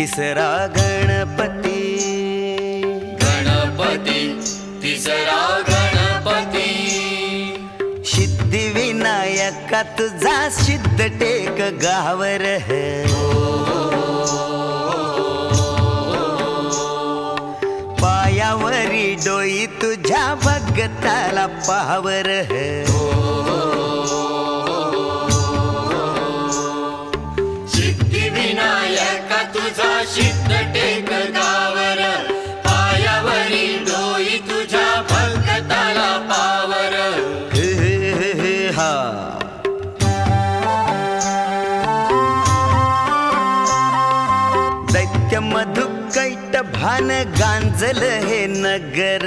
तिसरा गणपती, गणपती तिसरा गणपती। सिद्धिविनायका तुझा सिद्ध टेक गावर है, पायावरी डोई तुझ्या भगताला पावर है। सिद्धिविनायका तुझा सिद्ध टेक गावर, पायावरी डोई तुझ्या भगताला पावर। हा दैत्य मधुकैट भान गांजल हे नगर।